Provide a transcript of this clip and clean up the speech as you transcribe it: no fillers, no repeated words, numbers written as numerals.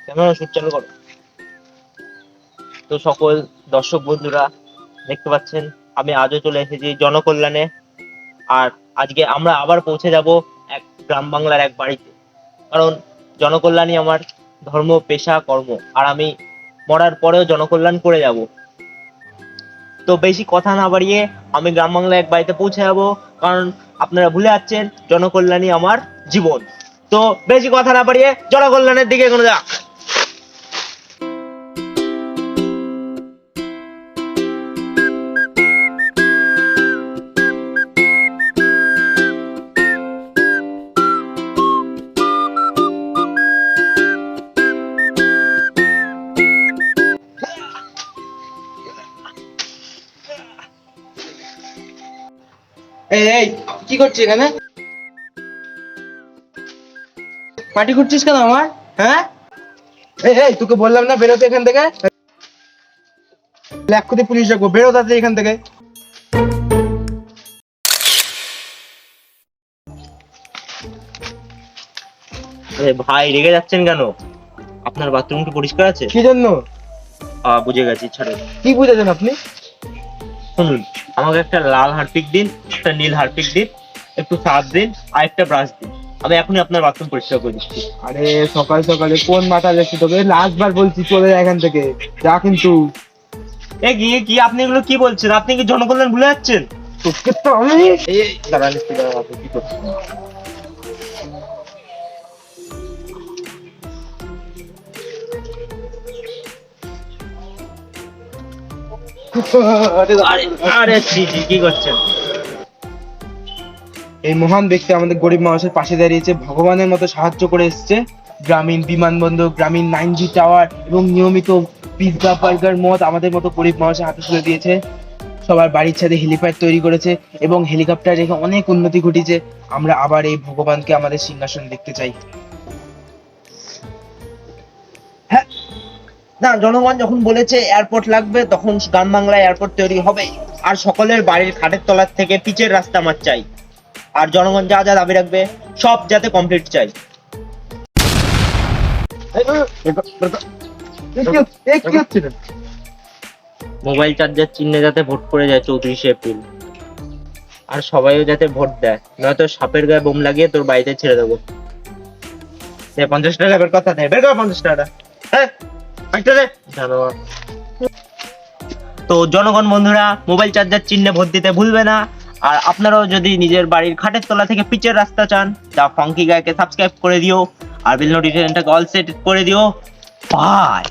Camera shoot চালু করো। তো সকল দর্শক বন্ধুরা দেখতে পাচ্ছেন আমি আজও চলে এসেছি জনকল্যাণে। আর আজকে আমরা আবার পৌঁছে যাব এক গ্রাম বাংলার এক বাড়িতে, কারণ জনকল্যাণই আমার ধর্ম, পেশা, কর্ম। আর আমি মরার পরেও জনকল্যাণ করে যাব। তো বেশি কথা না বাড়িয়ে আমি গ্রাম বাংলার এক বাড়িতে পৌঁছে যাব, কারণ আপনারা ভুলে যাচ্ছেন জনকল্যাণই আমার জীবন। তো বেশি কথা না বাড়িয়ে জনকল্যাণের দিকে এগোনো যাক। এই এই কি করছিস এখানে? মাটি খুঁড়ছিস কেন আমার? হ্যাঁ, এই এই তোকে বললাম না বেরোতে এখান থেকে। এক্ষুনি পুলিশ ডাকবো, বেরো তাড়াতাড়ি এখান থেকে। আরে ভাই, রেগে যাচ্ছেন কেন? আপনার বাথরুম কি পরিষ্কার আছে? কি জন্য? বুঝে গেছি, ছাড়ুন। কি বুঝেছেন আপনি? শুনুন, আমাকে একটা লাল হারপিক দিন, একটা নীল হারপিক দিন, একটু সার্ফ দিন, আর একটা ব্রাশ দিন। আমি এখনই আপনার বাথরুম পরিষ্কার করে দিচ্ছি। আরে সকাল সকালে কোন মাথা লেগেছে তোকে? লাস্ট বার বলছি চলে যা এখান থেকে, যা কিন্তু। এ গিয়ে কি আপনি এগুলো কি বলছেন? আপনি কি জনকল্যাণ ভুলে যাচ্ছেন? তোকে তো আমি এই দাঁড়ান একটু, দাঁড়ান, আপনি কি করছেন? আরে আরে ছি ছি, কি করছেন? এই মহান ব্যক্তি আমাদের গরিব মানুষের পাশে দাঁড়িয়েছে, ভগবানের মতো সাহায্য করে এসেছে। গ্রামীণ বিমানবন্দর, গ্রামীণ 9G টাওয়ার এবং নিয়মিত পিৎজা বার্গার মদ আমাদের মতো গরিব মানুষের হাতে তুলে দিয়েছে। সবার বাড়ির ছাদে হেলিপ্যাড তৈরি করেছে এবং হেলিকপ্টার রেখে অনেক উন্নতি ঘটিয়েছে। আমরা আবার এই ভগবানকে আমাদের সিংহাসন দেখতে চাই। হ্যাঁ, না, জনগণ যখন বলেছে এয়ারপোর্ট লাগবে, তখন গ্রাম বাংলায় এয়ারপোর্ট তৈরি হবে। আর সকলের বাড়ির খাটের তলার থেকে পিচের রাস্তা আমার চাই। আর জনগণ যা যা দাবি রাখবে সব যাতে কমপ্লিট চাই। মোবাইল চার্জার চিহ্নে যাতে ভোট করে যায় 34শে এপ্রিল। আর সবাইও যাতে ভোট দেয়, নয়তো সাপের গায়ে বোম লাগিয়ে তোর বাড়িতে ছেড়ে দেবো। 50 টাকা বের কথা দেয়, বের কর 50 টাকা। হ্যাঁ, একটা দে জানোয়ার। তো জনগণ বন্ধুরা, মোবাইল চার্জার চিহ্নে ভোট দিতে ভুলবে না। আর আপনারাও যদি নিজের বাড়ির খাটের তলা থেকে পিচের রাস্তা চান, তা ফাঙ্কি গায়কে সাবস্ক্রাইব করে দিও, আর বেল নোটিফিকেশনটাকে অল সেট করে দিও। বাই।